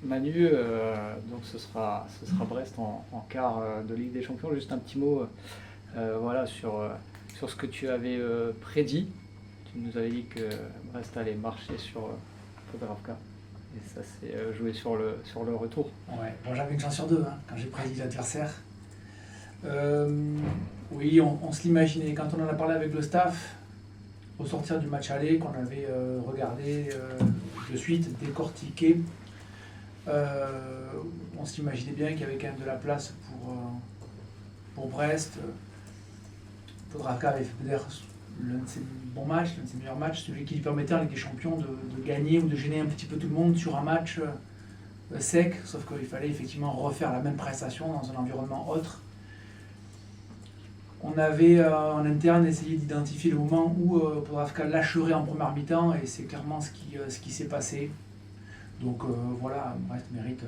Manu, donc ce sera Brest en quart de Ligue des Champions. Juste un petit mot voilà, sur ce que tu avais prédit. Tu nous avais dit que Brest allait marcher sur Podravka. Et ça s'est joué sur le retour. Ouais, bon, j'avais une chance sur deux quand j'ai prédit l'adversaire. Oui, on se l'imaginait. Quand on en a parlé avec le staff, au sortir du match aller, qu'on avait regardé de suite, décortiqué, on s'imaginait bien qu'il y avait quand même de la place pour Brest. Podravka avait fait peut-être l'un de ses bons matchs, l'un de ses meilleurs matchs, celui qui lui permettait en Ligue des Champions de gagner ou de gêner un petit peu tout le monde sur un match sec, sauf qu'il fallait effectivement refaire la même prestation dans un environnement autre. On avait en interne essayé d'identifier le moment où Podravka lâcherait en première mi-temps et c'est clairement ce qui s'est passé. Donc voilà, Brest mérite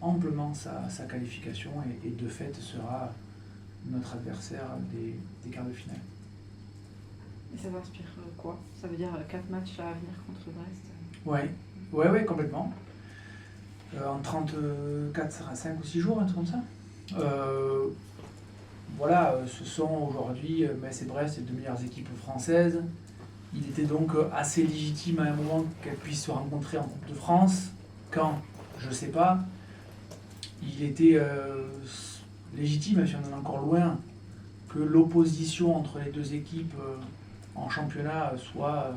amplement sa qualification et de fait sera notre adversaire des quarts de finale. Et ça t'inspire quoi? Ça veut dire 4 matchs à venir contre Brest? Ouais, complètement. En 34, ça sera 5 ou 6 jours, un truc comme ça. Voilà, ce sont aujourd'hui Metz et Brest les deux meilleures équipes françaises. Il était donc assez légitime à un moment qu'elles puissent se rencontrer en Coupe de France. Quand? Je ne sais pas. Il était légitime, même si on en est encore loin, que l'opposition entre les deux équipes en championnat soit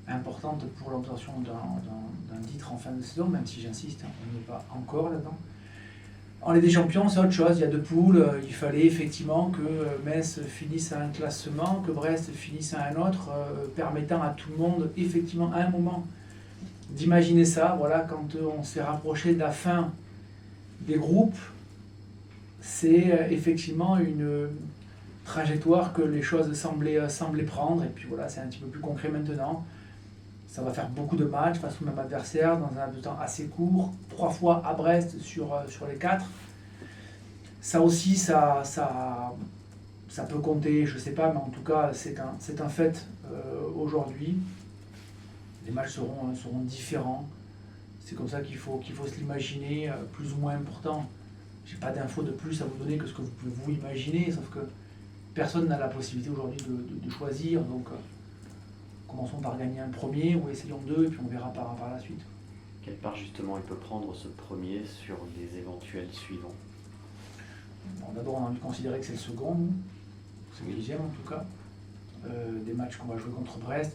importante pour l'obtention d'un titre en fin de saison, même si j'insiste, on n'est pas encore là-dedans. En Ligue des Champions, c'est autre chose, il y a deux poules, il fallait effectivement que Metz finisse à un classement, que Brest finisse à un autre, permettant à tout le monde, effectivement, à un moment, d'imaginer ça. Voilà, quand on s'est rapproché de la fin des groupes, c'est effectivement une trajectoire que les choses semblaient prendre, et puis voilà, c'est un petit peu plus concret maintenant. Ça va faire beaucoup de matchs face au même adversaire dans un laps de temps assez court, 3 fois à Brest sur les 4. Ça aussi, ça peut compter, je ne sais pas, mais en tout cas, c'est un fait aujourd'hui. Les matchs seront différents. C'est comme ça qu'il faut se l'imaginer, plus ou moins important. Je n'ai pas d'infos de plus à vous donner que ce que vous pouvez vous imaginer, sauf que personne n'a la possibilité aujourd'hui de choisir. Donc, commençons par gagner un premier ou essayons deux et puis on verra par la suite. Quelle part justement il peut prendre ce premier sur les éventuels suivants? Bon, d'abord on a envie de considérer que c'est le second, c'est le deuxième en tout cas, des matchs qu'on va jouer contre Brest.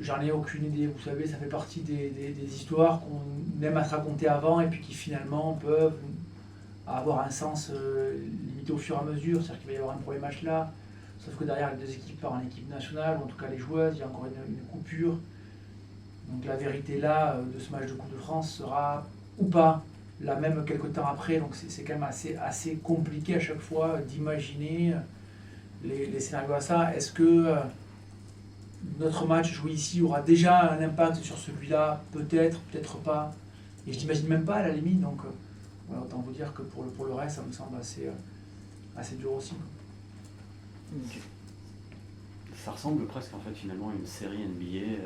J'en ai aucune idée, vous savez, ça fait partie des histoires qu'on aime à se raconter avant et puis qui finalement peuvent avoir un sens limité au fur et à mesure, c'est-à-dire qu'il va y avoir un premier match là, sauf que derrière les deux équipes partent en équipe nationale, ou en tout cas les joueuses, il y a encore une coupure. Donc la vérité là de ce match de Coupe de France sera ou pas la même quelques temps après, donc c'est quand même assez compliqué à chaque fois d'imaginer les scénarios à ça. Est-ce que notre match joué ici aura déjà un impact sur celui-là? Peut-être, peut-être pas. Et je n'imagine même pas à la limite, donc voilà, autant vous dire que pour le reste, ça me semble assez dur aussi. Okay. Ça ressemble presque en fait finalement à une série NBA.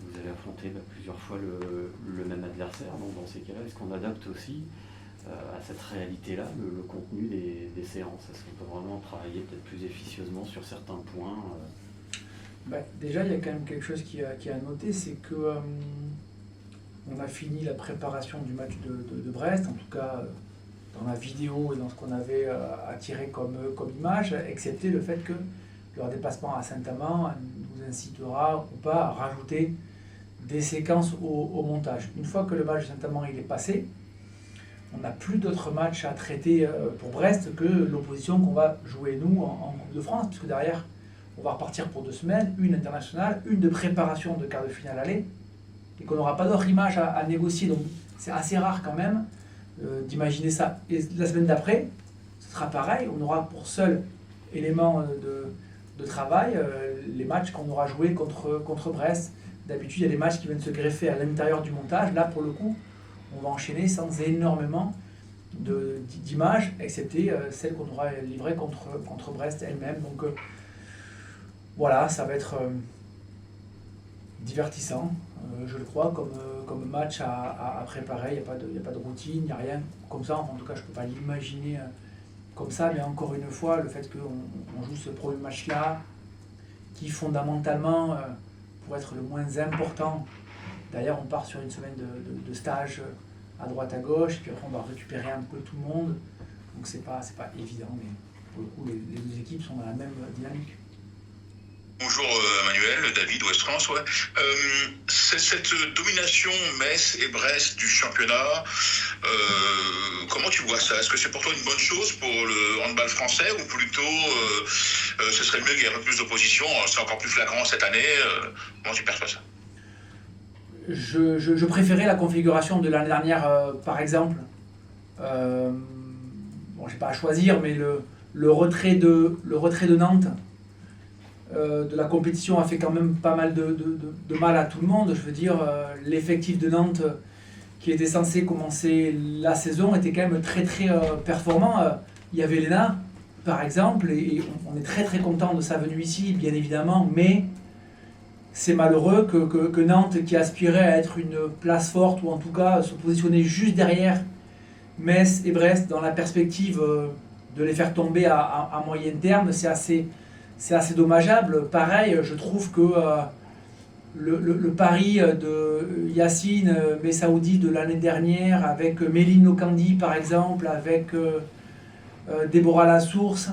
Vous allez affronter plusieurs fois le même adversaire. Donc dans ces cas-là, est-ce qu'on adapte aussi à cette réalité-là le contenu des séances? Est-ce qu'on peut vraiment travailler peut-être plus efficacement sur certains points déjà, il y a quand même quelque chose qui est à noter, c'est que on a fini la préparation du match de Brest, en tout cas dans la vidéo et dans ce qu'on avait attiré comme image, excepté le fait que leur déplacement à Saint-Amand nous incitera ou pas à rajouter des séquences au montage. Une fois que le match de Saint-Amand il est passé, on n'a plus d'autres matchs à traiter pour Brest que l'opposition qu'on va jouer nous en Coupe de France, puisque derrière on va repartir pour 2 semaines, une internationale, une de préparation de quart de finale aller, et qu'on n'aura pas d'autres images à négocier. Donc c'est assez rare quand même d'imaginer ça. Et la semaine d'après, ce sera pareil, on aura pour seul élément de travail les matchs qu'on aura joués contre Brest. D'habitude, il y a des matchs qui viennent se greffer à l'intérieur du montage. Là, pour le coup, on va enchaîner sans énormément d'images, excepté celles qu'on aura livrées contre Brest elle-même. Donc voilà, ça va être divertissant, Je le crois, comme match à préparer. Il n'y a pas de routine, il n'y a rien comme ça. Enfin, en tout cas, je ne peux pas l'imaginer comme ça. Mais encore une fois, le fait qu'on joue ce premier match-là, qui fondamentalement, pour être le moins important, d'ailleurs, on part sur une semaine de stage à droite à gauche, et puis après, on va récupérer un peu tout le monde. Donc, c'est pas évident, mais pour le coup, les deux équipes sont dans la même dynamique. Bonjour Emmanuel, David, Ouest France. Ouais. Cette domination Metz et Brest du championnat, comment tu vois ça? Est-ce que c'est pour toi une bonne chose pour le handball français ou plutôt ce serait mieux qu'il y ait un peu plus d'opposition? C'est encore plus flagrant cette année. Comment tu perçois ça? Je préférais la configuration de l'année dernière, par exemple. Bon, je n'ai pas à choisir, mais le retrait de Nantes de la compétition a fait quand même pas mal de mal à tout le monde. Je veux dire, l'effectif de Nantes qui était censé commencer la saison était quand même très très performant. Il y avait Léna, par exemple, et on est très très content de sa venue ici, bien évidemment, mais c'est malheureux que Nantes, qui aspirait à être une place forte, ou en tout cas se positionner juste derrière Metz et Brest dans la perspective de les faire tomber à moyen terme, c'est assez dommageable. Pareil, je trouve que le pari de Yacine Messaoudi de l'année dernière, avec Méline Locandi par exemple, avec Déborah Lassource,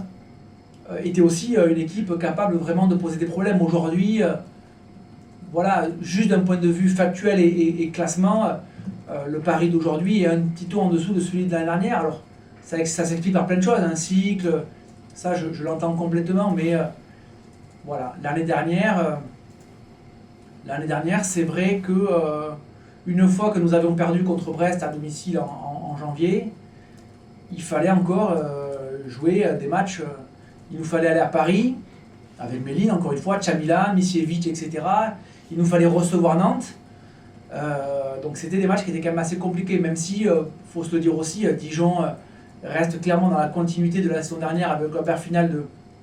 était aussi une équipe capable vraiment de poser des problèmes. Aujourd'hui, voilà, juste d'un point de vue factuel et classement, le pari d'aujourd'hui est un petit peu en dessous de celui de l'année dernière. Alors, ça s'explique par plein de choses, un cycle, ça je l'entends complètement, mais voilà, l'année dernière, c'est vrai que une fois que nous avions perdu contre Brest à domicile en janvier, il fallait encore jouer des matchs. Il nous fallait aller à Paris, avec Méline, encore une fois, Chamila, Misiewicz, etc. Il nous fallait recevoir Nantes. Donc c'était des matchs qui étaient quand même assez compliqués, même si, faut se le dire aussi, Dijon reste clairement dans la continuité de la saison dernière avec la paire finale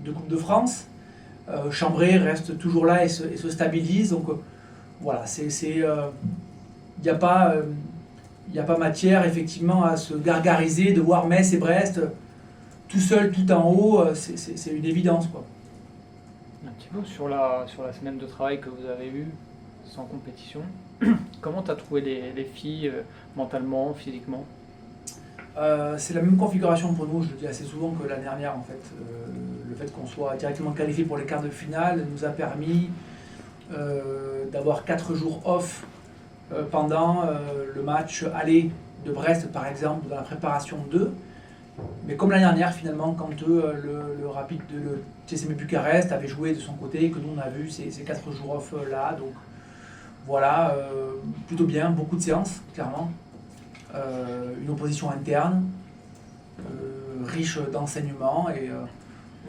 de Coupe de France. Chambray reste toujours là et se stabilise. Donc voilà, il n'y a pas matière effectivement à se gargariser de voir Metz et Brest tout seul, tout en haut. C'est une évidence, quoi. Un petit mot sur la semaine de travail que vous avez eue sans compétition. Comment tu as trouvé les filles mentalement, physiquement? C'est la même configuration pour nous, je le dis assez souvent, que l'année dernière en fait. Le fait qu'on soit directement qualifié pour les quarts de finale nous a permis d'avoir 4 jours off pendant le match aller de Brest par exemple, dans la préparation 2. Mais comme l'année dernière finalement, quand le Rapid de le TSM Bucarest avait joué de son côté, que nous on a vu ces 4 jours off là, donc voilà, plutôt bien, beaucoup de séances, clairement. Une opposition interne, riche d'enseignements, et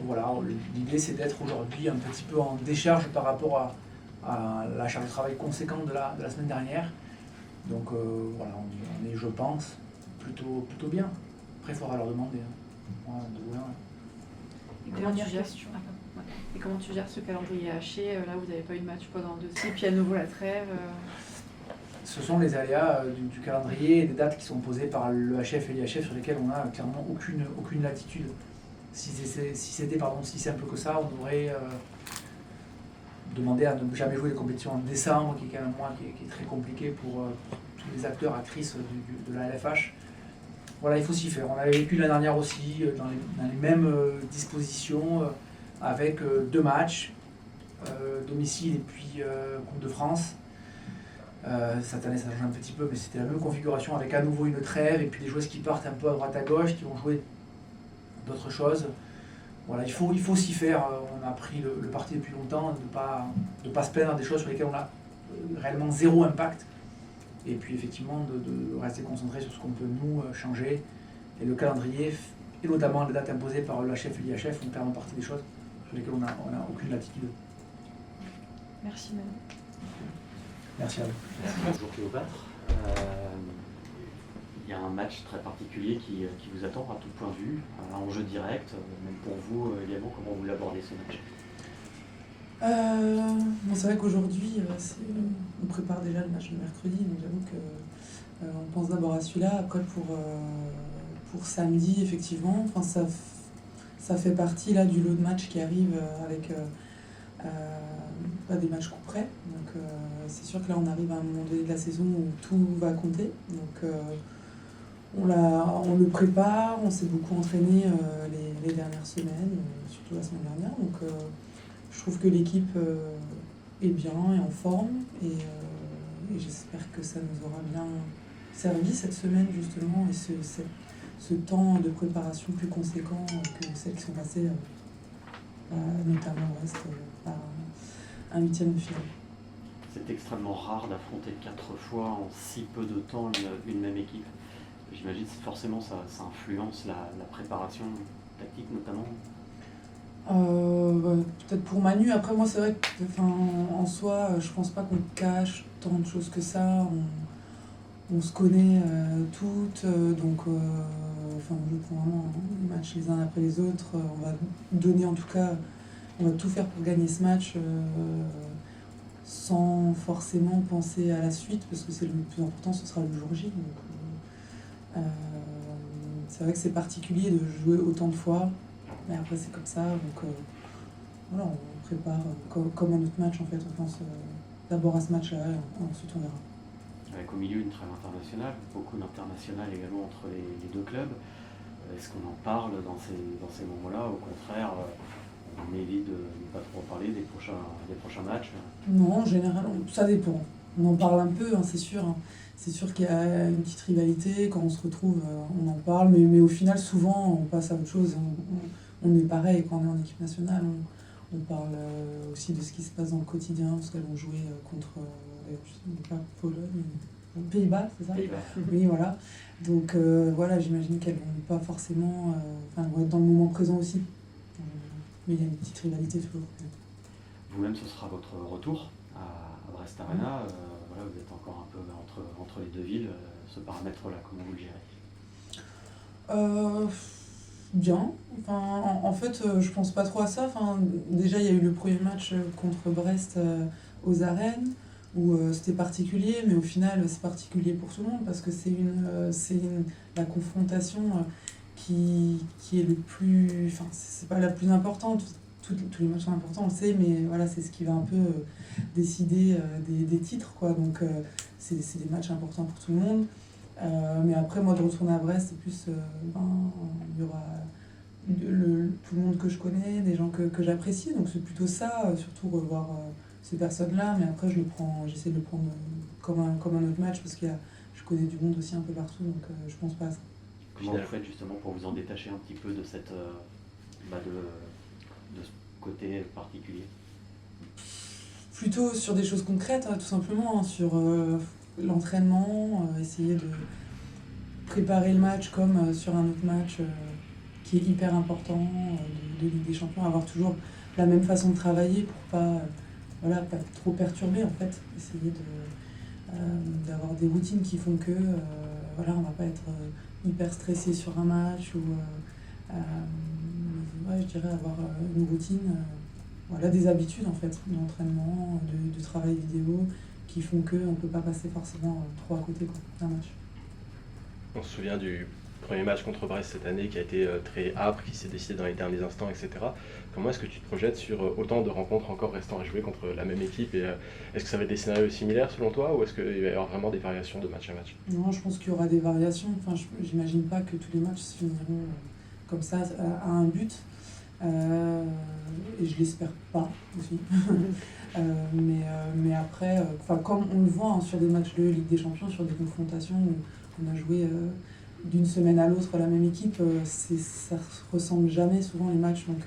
voilà, l'idée c'est d'être aujourd'hui un petit peu en décharge par rapport à la charge de travail conséquente de la semaine dernière. Donc voilà, on est, je pense, plutôt bien. Après, il faudra leur demander. Et comment tu gères ce calendrier haché? Là, vous n'avez pas eu de match pendant 2 semaines, puis à nouveau la trêve. Ce sont les aléas du calendrier et des dates qui sont posées par le HF et l'IHF sur lesquelles on n'a clairement aucune latitude. Si c'était si simple que ça, on aurait demandé à ne jamais jouer les compétitions en décembre, qui est quand même un mois qui est très compliqué pour tous les acteurs, actrices de la LFH. Voilà, il faut s'y faire. On avait vécu l'année dernière aussi dans les mêmes dispositions, avec 2 matchs, domicile et puis Coupe de France. Cette année ça change un petit peu, mais c'était la même configuration avec à nouveau une trêve et puis des joueuses qui partent un peu à droite à gauche, qui vont jouer d'autres choses. Voilà, il faut s'y faire. On a pris le parti depuis longtemps de pas se plaindre des choses sur lesquelles on a réellement zéro impact. Et puis effectivement de rester concentré sur ce qu'on peut nous changer. Et le calendrier, et notamment les dates imposées par le HF et l'IHF, font clairement partie des choses sur lesquelles on n'a aucune latitude. Merci Manu. Merci à vous. Bonjour Cléopâtre. Il y a un match très particulier qui vous attend à tout point de vue, un enjeu direct, même pour vous également. Comment vous l'abordez ce match? Bon, c'est vrai qu'aujourd'hui, on prépare déjà le match de mercredi, donc j'avoue que on pense d'abord à celui-là. Après, pour samedi, effectivement, enfin, ça fait partie là, du lot de matchs qui arrive avec pas des matchs coup près. Donc c'est sûr que là, on arrive à un moment donné de la saison où tout va compter. Donc on le prépare, on s'est beaucoup entraîné les dernières semaines, surtout la semaine dernière. Donc je trouve que l'équipe est bien et en forme et j'espère que ça nous aura bien servi cette semaine justement et ce temps de préparation plus conséquent que celles qui sont passées notamment au reste par un huitième de finale. C'est extrêmement rare d'affronter 4 fois en si peu de temps une même équipe. J'imagine que forcément ça influence la préparation tactique notamment. Peut-être pour Manu. Après moi c'est vrai que en soi je pense pas qu'on cache tant de choses que ça. On se connaît toutes, donc on joue pour vraiment les matchs les uns après les autres. On va donner en tout cas, on va tout faire pour gagner ce match sans forcément penser à la suite parce que c'est le plus important, ce sera le jour J. Donc, c'est vrai que c'est particulier de jouer autant de fois, mais après c'est comme ça. Donc voilà, on prépare comme un autre match en fait. On pense d'abord à ce match-là et ensuite on verra. Avec au milieu une trêve internationale, beaucoup d'international également entre les deux clubs. Est-ce qu'on en parle dans ces moments-là? Au contraire, on évite de ne pas trop en parler des prochains matchs? Non, en général, ça dépend. On en parle un peu, hein, c'est sûr. Hein. C'est sûr qu'il y a une petite rivalité. Quand on se retrouve, on en parle. Mais au final, souvent, on passe à autre chose. On est pareil quand on est en équipe nationale. On parle aussi de ce qui se passe dans le quotidien, parce qu'elles vont jouer contre, je sais pas, Pologne, Pays-Bas, c'est ça? Pays-Bas. Oui, voilà. Donc voilà, j'imagine qu'elles vont pas forcément, elles vont être dans le moment présent aussi. Mais il y a une petite rivalité toujours. Vous-même, ce sera votre retour à Brest Arena. Voilà, vous êtes encore un peu entre les deux villes. Ce paramètre-là, comment vous le gérez? Bien. En fait, je pense pas trop à ça. Déjà, il y a eu le premier match contre Brest aux arènes, où c'était particulier, mais au final, c'est particulier pour tout le monde, parce que c'est la confrontation qui est le plus... Enfin, c'est pas la plus importante. Tous les matchs sont importants, on le sait, mais voilà, c'est ce qui va un peu décider des titres, quoi. Donc, c'est des matchs importants pour tout le monde. Mais après, moi, de retourner à Brest, c'est plus... il y aura tout le monde que je connais, des gens que j'apprécie, donc c'est plutôt ça, surtout revoir ces personnes-là. Mais après, j'essaie de le prendre comme un autre match, parce que je connais du monde aussi un peu partout, donc je pense pas à ça. Comment vous faites justement pour vous en détacher un petit peu de cette... de ce côté particulier? Plutôt sur des choses concrètes, tout simplement, hein, sur l'entraînement, essayer de préparer le match comme sur un autre match qui est hyper important de Ligue des Champions, avoir toujours la même façon de travailler pour pas trop perturber en fait, essayer d'avoir des routines qui font que on va pas être hyper stressé sur un match ou je dirais avoir une routine, des habitudes en fait, d'entraînement, de travail vidéo qui font qu'on ne peut pas passer forcément trop à côté d'un match. On se souvient du premier match contre Brest cette année qui a été très âpre, qui s'est décidé dans les derniers instants, etc. Comment est-ce que tu te projettes sur autant de rencontres encore restant à jouer contre la même équipe et est-ce que ça va être des scénarios similaires selon toi ou est-ce qu'il va y avoir vraiment des variations de match à match? Non, je pense qu'il y aura des variations. J'imagine pas que tous les matchs se finiront comme ça à un but. Et je l'espère pas aussi. Mais après, comme on le voit sur des matchs de Ligue des Champions, sur des confrontations où on a joué d'une semaine à l'autre la même équipe, ça ressemble jamais souvent les matchs, donc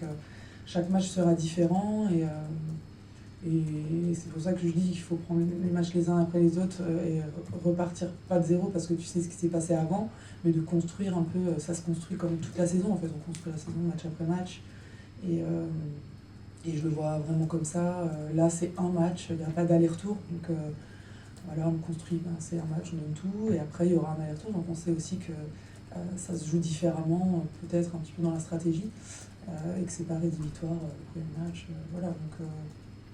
chaque match sera différent et c'est pour ça que je dis qu'il faut prendre les matchs les uns après les autres et repartir pas de zéro parce que tu sais ce qui s'est passé avant, mais de construire un peu, ça se construit comme toute la saison en fait, on construit la saison match après match et je le vois vraiment comme ça. Là c'est un match, il n'y a pas d'aller-retour, donc on construit, c'est un match, on donne tout, et après il y aura un aller-retour, donc on sait aussi que ça se joue différemment, peut-être un petit peu dans la stratégie, et que c'est pas rédhibitoire le premier match, donc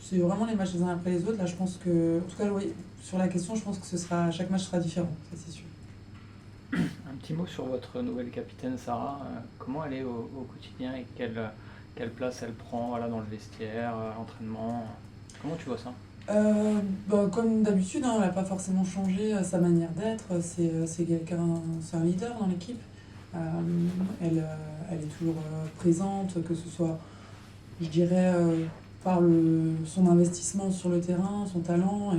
c'est vraiment les matchs les uns après les autres. Là, je pense que, en tout cas, oui, sur la question, je pense que chaque match sera différent, ça c'est sûr. Un petit mot sur votre nouvelle capitaine Sarah. Comment elle est au quotidien et quelle place elle prend voilà, dans le vestiaire, à l'entraînement. Comment tu vois ça? Comme d'habitude, hein, elle n'a pas forcément changé sa manière d'être. C'est un leader dans l'équipe. Elle est toujours présente, que ce soit, je dirais, par son investissement sur le terrain, son talent,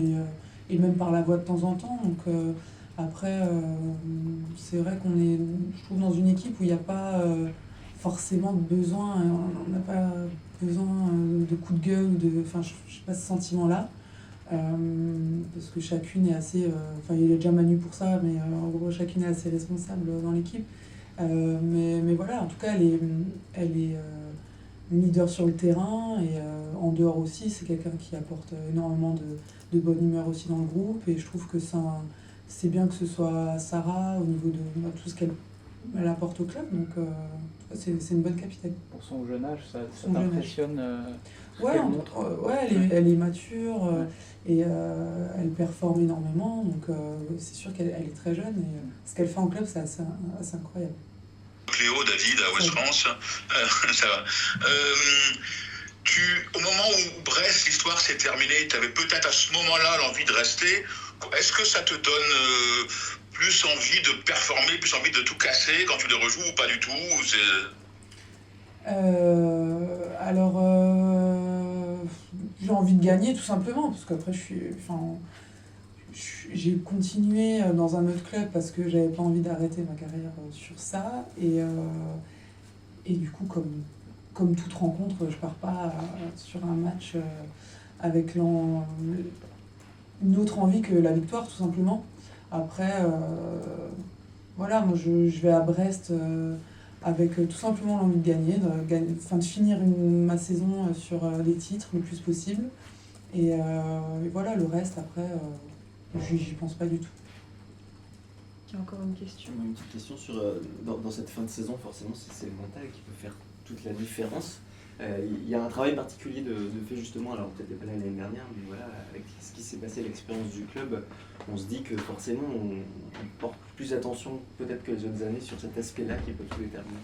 et même par la voix de temps en temps. Donc après, c'est vrai qu'on est, je trouve, dans une équipe où il n'y a pas forcément besoin, on n'a pas besoin de coups de gueule, enfin, je n'ai pas ce sentiment-là. Parce que chacune est assez, enfin il est déjà Manu pour ça, mais en gros chacune est assez responsable dans l'équipe. Mais voilà, en tout cas elle est leader sur le terrain et en dehors aussi, c'est quelqu'un qui apporte énormément de bonne humeur aussi dans le groupe, et je trouve que c'est bien que ce soit Sarah au niveau de tout ce qu'elle apporte au club, donc c'est une bonne capitaine. Pour son jeune âge, ça Son jeune âge. t'impressionne ce Ouais, qu'elle montre? ouais, elle est mature et elle performe énormément, donc c'est sûr qu'elle est très jeune, et ce qu'elle fait en club, c'est assez incroyable. Cléo, David, à West France, ça va. Au moment où Brest, l'histoire s'est terminée, tu avais peut-être à ce moment-là l'envie de rester. Est-ce que ça te donne plus envie de performer, plus envie de tout casser quand tu les rejoues ou pas du tout? Alors, j'ai envie de gagner tout simplement, parce qu'après j'ai continué dans un autre club parce que j'avais pas envie d'arrêter ma carrière sur ça, et du coup, comme toute rencontre, je pars pas sur un match avec une autre envie que la victoire, tout simplement. Après, voilà, moi je vais à Brest avec tout simplement l'envie de gagner, de finir ma saison sur les titres le plus possible. Et voilà, le reste, après, j'y pense pas du tout. Il y a encore une question. Une petite question sur, dans cette fin de saison, forcément, c'est le mental qui peut faire toute la différence. Il y a un travail particulier de fait justement, alors peut-être pas l'année dernière, mais voilà, avec ce qui s'est passé, l'expérience du club, on se dit que forcément on porte plus attention peut-être que les autres années sur cet aspect-là qui peut tout déterminer.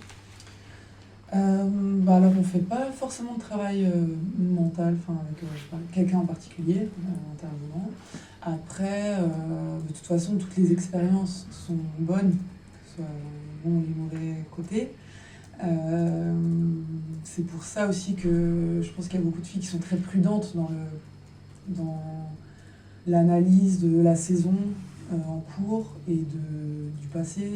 Alors on fait pas forcément de travail mental, avec quelqu'un en particulier, intervenant. Après, de toute façon, toutes les expériences sont bonnes, que ce soit bon et mauvais côté. C'est pour ça aussi que je pense qu'il y a beaucoup de filles qui sont très prudentes dans l'analyse de la saison en cours et du passé,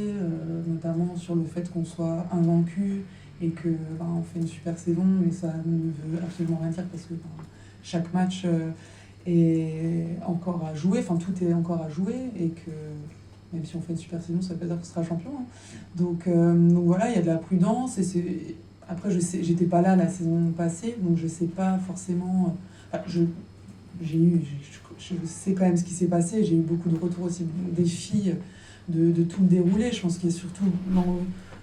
notamment sur le fait qu'on soit invaincu et que on fait une super saison, mais ça ne veut absolument rien dire parce que chaque match est encore à jouer, tout est encore à jouer, et que même si on fait une super saison, ça veut pas dire qu'on sera champion. Hein. Donc voilà, il y a de la prudence. Et après, j'étais pas là la saison passée, donc je sais pas forcément. Je sais quand même ce qui s'est passé. J'ai eu beaucoup de retours aussi des filles de tout le déroulé. Je pense qu'il y a surtout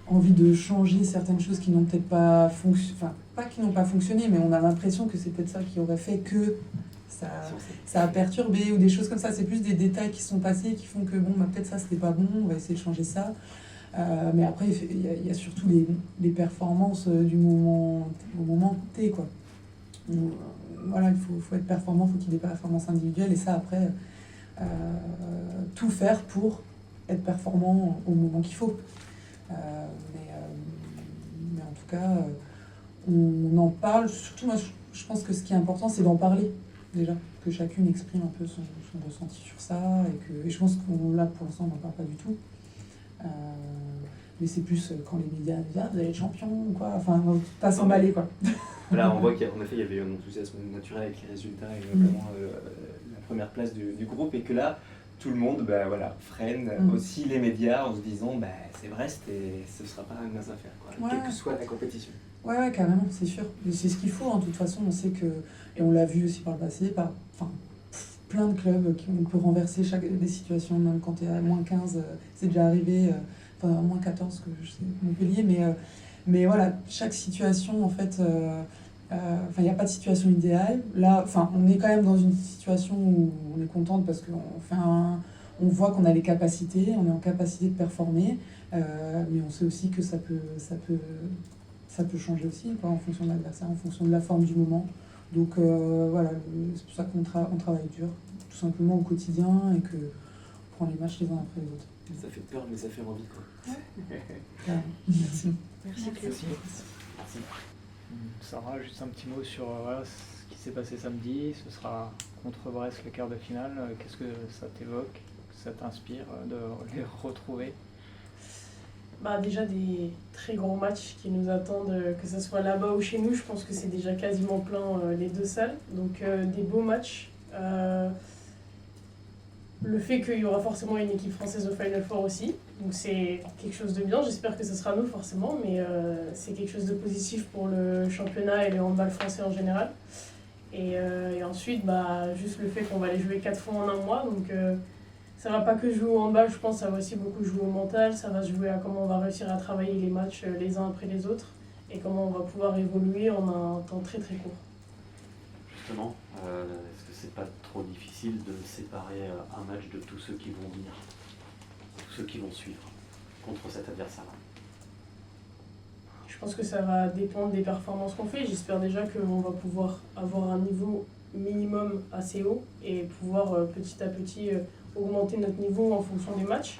envie de changer certaines choses qui n'ont peut-être pas fonctionné. Enfin, pas qui n'ont pas fonctionné, mais on a l'impression que c'est peut-être ça qui aurait fait que ça a perturbé, ou des choses comme ça. C'est plus des détails qui sont passés qui font que peut-être ça c'était pas bon, on va essayer de changer ça. Mais après il y a surtout les performances du moment T, quoi. Donc, voilà, il faut être performant, il faut qu'il y ait des performances individuelles, et ça après tout faire pour être performant au moment qu'il faut. Mais en tout cas on en parle, surtout moi je pense que ce qui est important c'est d'en parler. Déjà, que chacune exprime un peu son ressenti sur ça, et je pense qu'on là pour l'instant on n'en parle pas du tout. Mais c'est plus quand les médias disent vous allez être champion ou quoi, pas s'emballer quoi. Là on voit qu'en effet il y avait un enthousiasme naturel avec les résultats, et notamment la première place du groupe, et que là tout le monde freine aussi les médias en se disant c'est Brest et ce ne sera pas une mince affaire, quoi, quelle que soit la compétition. Ouais, carrément, c'est sûr. C'est ce qu'il faut, de toute façon, on sait que, et on l'a vu aussi par le passé, plein de clubs on peut renverser des situations, même quand tu es à moins 15, c'est déjà arrivé, moins 14 que je sais, Montpellier, mais voilà, chaque situation en fait Il n'y a pas de situation idéale. Là, on est quand même dans une situation où on est contente parce on voit qu'on a les capacités, on est en capacité de performer, mais on sait aussi que ça peut changer aussi, quoi, en fonction de l'adversaire, en fonction de la forme du moment. Donc voilà, c'est pour ça qu'on travaille dur, tout simplement au quotidien, et qu'on prend les matchs les uns après les autres. Ça fait peur, mais ça fait envie, quoi. Merci. Merci Cléo. Merci. Sarah, juste un petit mot sur voilà, ce qui s'est passé samedi. Ce sera contre Brest le quart de finale. Qu'est-ce que ça t'évoque, ça t'inspire de les retrouver? Déjà des très gros matchs qui nous attendent, que ce soit là-bas ou chez nous. Je pense que c'est déjà quasiment plein les deux salles. Donc des beaux matchs. Le fait qu'il y aura forcément une équipe française au Final Four aussi. Donc c'est quelque chose de bien. J'espère que ce sera nous forcément, mais c'est quelque chose de positif pour le championnat et le handball français en général. Et ensuite, juste le fait qu'on va les jouer 4 fois en un mois. Donc ça va pas que jouer au handball, je pense, ça va aussi beaucoup jouer au mental. Ça va se jouer à comment on va réussir à travailler les matchs les uns après les autres et comment on va pouvoir évoluer en un temps très très court. Justement, est-ce que c'est pas trop difficile de séparer un match de tous ceux qui vont venir, tous ceux qui vont suivre contre cet adversaire-là? Je pense que ça va dépendre des performances qu'on fait. J'espère déjà qu'on va pouvoir avoir un niveau minimum assez haut et pouvoir petit à petit augmenter notre niveau en fonction des matchs.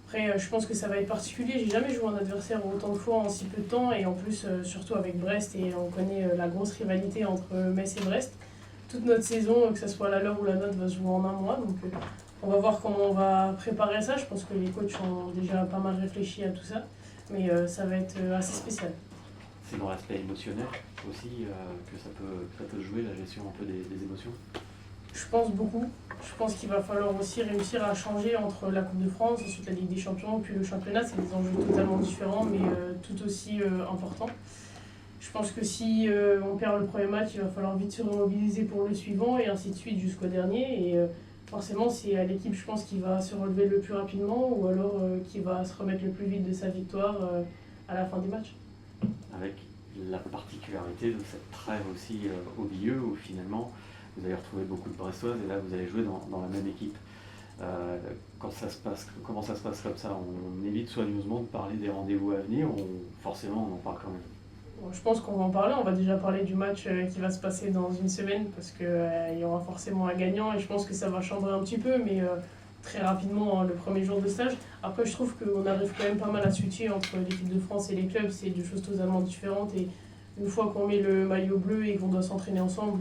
Après, je pense que ça va être particulier. J'ai jamais joué un adversaire autant de fois en si peu de temps, et en plus, surtout avec Brest, et on connaît la grosse rivalité entre Metz et Brest. Toute notre saison, que ce soit la leur ou la nôtre, va se jouer en un mois. Donc, on va voir comment on va préparer ça. Je pense que les coachs ont déjà pas mal réfléchi à tout ça, mais ça va être assez spécial. C'est dans l'aspect émotionnel aussi que ça peut jouer, la gestion un peu des émotions? Je pense beaucoup. Je pense qu'il va falloir aussi réussir à changer entre la Coupe de France, ensuite la Ligue des Champions, puis le championnat. C'est des enjeux totalement différents, mais tout aussi importants. Je pense que si on perd le premier match, il va falloir vite se remobiliser pour le suivant, et ainsi de suite jusqu'au dernier. Et forcément, c'est à l'équipe, je pense, qui va se relever le plus rapidement, ou alors qui va se remettre le plus vite de sa victoire à la fin des matchs. Avec la particularité de cette trêve aussi au milieu, où finalement vous allez retrouver beaucoup de Brestoises, et là vous allez jouer dans la même équipe. Comment ça se passe comme ça? On évite soigneusement de parler des rendez-vous à venir, forcément on en parle quand même? Je pense qu'on va en parler. On va déjà parler du match qui va se passer dans une semaine, parce qu'il y aura forcément un gagnant, et je pense que ça va chambrer un petit peu, mais très rapidement, le premier jour de stage. Après, je trouve qu'on arrive quand même pas mal à switcher entre l'équipe de France et les clubs. C'est deux choses totalement différentes, et une fois qu'on met le maillot bleu et qu'on doit s'entraîner ensemble,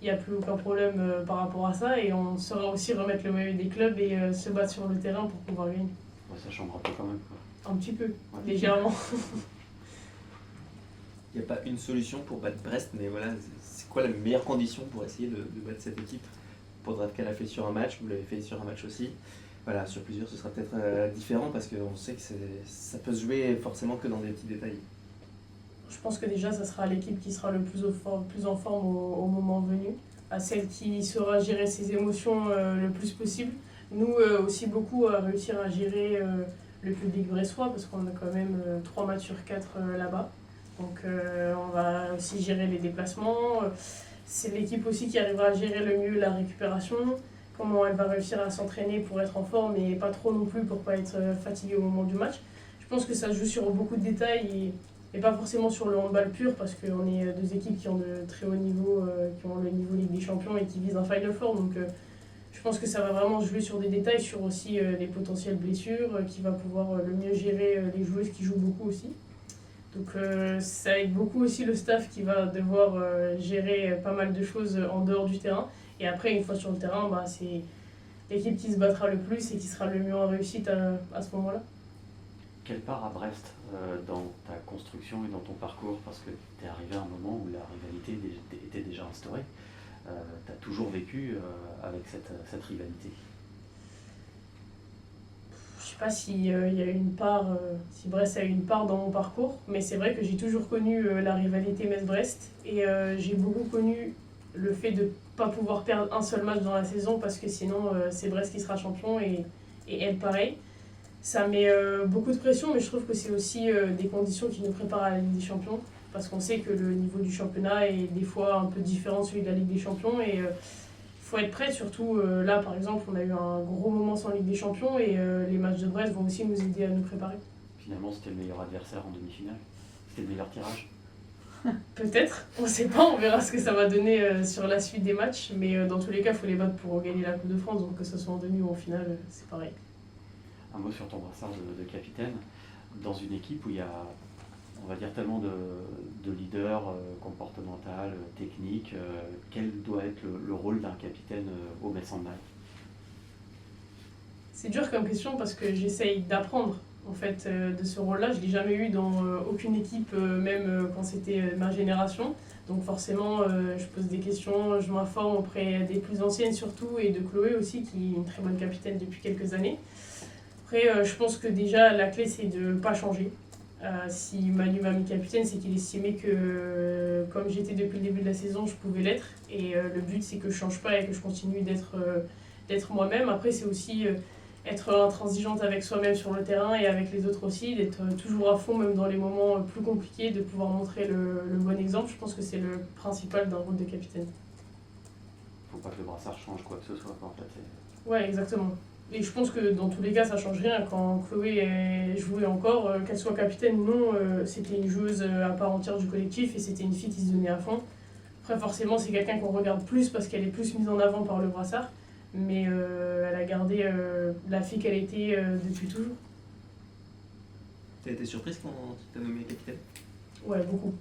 il n'y a plus aucun problème par rapport à ça, et on saura aussi remettre le maillot des clubs et se battre sur le terrain pour pouvoir gagner. Ouais, ça chambre un peu quand même, quoi. Un petit peu, légèrement. Il n'y a pas une solution pour battre Brest, mais voilà, c'est quoi la meilleure condition pour essayer de battre cette équipe? Podravka l'a fait sur un match, vous l'avez fait sur un match aussi. Voilà, sur plusieurs, ce sera peut-être différent, parce qu'on sait que ça peut se jouer forcément que dans des petits détails. Je pense que déjà, ça sera l'équipe qui sera le plus en forme au moment venu, à celle qui saura gérer ses émotions le plus possible. Nous aussi beaucoup à réussir à gérer le public brestois, parce qu'on a quand même 3 matchs sur 4 là-bas. Donc on va aussi gérer les déplacements. C'est l'équipe aussi qui arrivera à gérer le mieux la récupération, comment elle va réussir à s'entraîner pour être en forme, et pas trop non plus pour pas être fatiguée au moment du match. Je pense que ça se joue sur beaucoup de détails, et pas forcément sur le handball pur, parce qu'on est deux équipes qui ont de très haut niveau, qui ont le niveau Ligue des Champions et qui visent un Final Four. Donc je pense que ça va vraiment jouer sur des détails, sur aussi les potentielles blessures, qui va pouvoir le mieux gérer les joueuses qui jouent beaucoup aussi. Donc ça aide beaucoup aussi le staff, qui va devoir gérer pas mal de choses en dehors du terrain. Et après, une fois sur le terrain, c'est l'équipe qui se battra le plus et qui sera le mieux en réussite à ce moment-là. Quelle part à Brest dans ta construction et dans ton parcours? Parce que tu es arrivé à un moment où la rivalité était déjà instaurée. Tu as toujours vécu avec cette rivalité. Je sais pas s'il y a une part, si Brest a eu une part dans mon parcours, mais c'est vrai que j'ai toujours connu la rivalité Metz-Brest, et j'ai beaucoup connu le fait de ne pas pouvoir perdre un seul match dans la saison, parce que sinon c'est Brest qui sera champion, et elle pareil. Ça met beaucoup de pression, mais je trouve que c'est aussi des conditions qui nous préparent à la Ligue des Champions. parce qu'on sait que le niveau du championnat est des fois un peu différent de celui de la Ligue des Champions et faut être prêt, surtout là par exemple on a eu un gros moment sans Ligue des Champions et les matchs de Brest vont aussi nous aider à nous préparer. Finalement, c'était le meilleur adversaire en demi-finale. C'était le meilleur tirage. Peut-être, on sait pas, on verra ce que ça va donner sur la suite des matchs, mais dans tous les cas il faut les battre pour gagner la Coupe de France, donc que ce soit en demi ou en finale, c'est pareil. Un mot sur ton brassard de capitaine. Dans une équipe où il y a, on va dire, tellement de leaders comportemental, technique, quel doit être le rôle d'un capitaine au Metz Handball? C'est dur comme question parce que j'essaye d'apprendre en fait de ce rôle-là. Je ne l'ai jamais eu dans aucune équipe, même quand c'était ma génération. Donc forcément, je pose des questions, je m'informe auprès des plus anciennes surtout et de Chloé aussi qui est une très bonne capitaine depuis quelques années. Après, je pense que déjà la clé c'est de ne pas changer. Si Manu m'a mis capitaine, c'est qu'il estimait que comme j'étais depuis le début de la saison, je pouvais l'être. Et le but c'est que je ne change pas et que je continue d'être moi-même. Après, c'est aussi être intransigeante avec soi-même sur le terrain et avec les autres aussi, d'être toujours à fond même dans les moments plus compliqués, de pouvoir montrer le bon exemple. Je pense que c'est le principal d'un rôle de capitaine. Faut pas que le brassard change quoi que ce soit, quoi, en fait. Ouais, exactement. Et je pense que dans tous les cas, ça change rien. Quand Chloé jouait encore, qu'elle soit capitaine ou non, c'était une joueuse à part entière du collectif et c'était une fille qui se donnait à fond. Après, forcément, c'est quelqu'un qu'on regarde plus parce qu'elle est plus mise en avant par le brassard. Mais elle a gardé la fille qu'elle était depuis toujours. T'as été surprise quand tu t'as nommé capitaine? Ouais, beaucoup.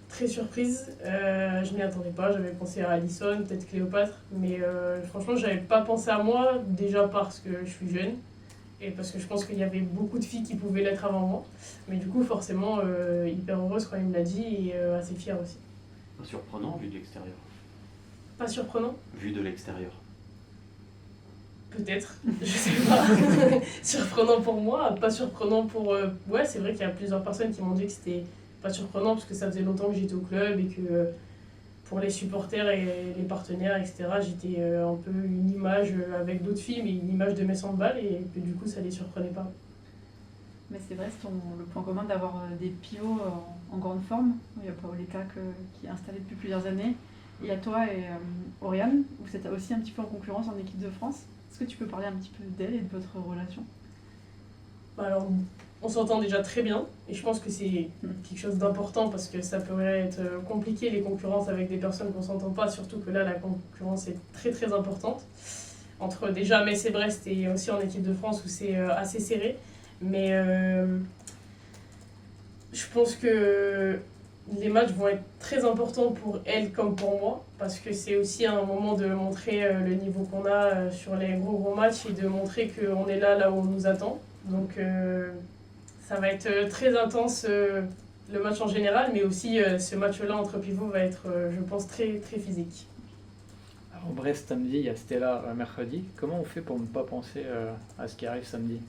Très surprise. Je m'y attendais pas. J'avais pensé à Alison, peut-être Cléopâtre. Mais franchement, j'avais pas pensé à moi. Déjà parce que je suis jeune. Et parce que je pense qu'il y avait beaucoup de filles qui pouvaient l'être avant moi. Mais du coup, forcément, hyper heureuse quand il me l'a dit et assez fière aussi. Pas surprenant vu de l'extérieur. Pas surprenant? Vu de l'extérieur. Peut-être, je sais pas. Surprenant pour moi, pas surprenant pour... Ouais, c'est vrai qu'il y a plusieurs personnes qui m'ont dit que c'était pas surprenant parce que ça faisait longtemps que j'étais au club et que pour les supporters et les partenaires, etc., j'étais un peu une image avec d'autres filles, mais une image de Metz Handball et que du coup ça les surprenait pas. Mais c'est vrai, c'est le point commun d'avoir des pivots en grande forme. Il y a Paoletta qui est installé depuis plusieurs années. Il y a toi et Oriane, vous êtes aussi un petit peu en concurrence en équipe de France. Est-ce que tu peux parler un petit peu d'elle et de votre relation? Alors, on s'entend déjà très bien et je pense que c'est quelque chose d'important parce que ça pourrait être compliqué les concurrences avec des personnes qu'on s'entend pas, surtout que là la concurrence est très très importante. Entre déjà Metz et Brest et aussi en équipe de France où c'est assez serré. Mais je pense que les matchs vont être très importants pour elle comme pour moi parce que c'est aussi un moment de montrer le niveau qu'on a sur les gros matchs et de montrer qu'on est là où on nous attend. Donc ça va être très intense le match en général, mais aussi ce match-là entre pivots va être, je pense, très, très physique. Alors Brest samedi, il y a Stella mercredi. Comment on fait pour ne pas penser à ce qui arrive samedi?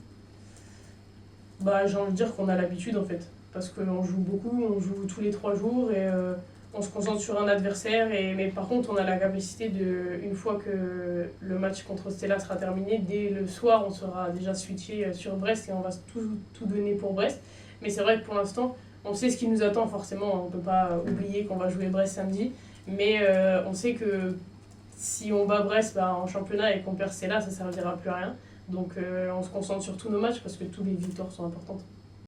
J'ai envie de dire qu'on a l'habitude en fait. Parce qu'on joue beaucoup, on joue tous les 3 jours et on se concentre sur un adversaire. Mais par contre, on a la capacité une fois que le match contre Stella sera terminé, dès le soir, on sera déjà switché sur Brest et on va tout donner pour Brest. Mais c'est vrai que pour l'instant, on sait ce qui nous attend forcément. On ne peut pas oublier qu'on va jouer Brest samedi. Mais on sait que si on bat Brest en championnat et qu'on perd Stella, ça ne servira plus à rien. Donc on se concentre sur tous nos matchs parce que toutes les victoires sont importantes.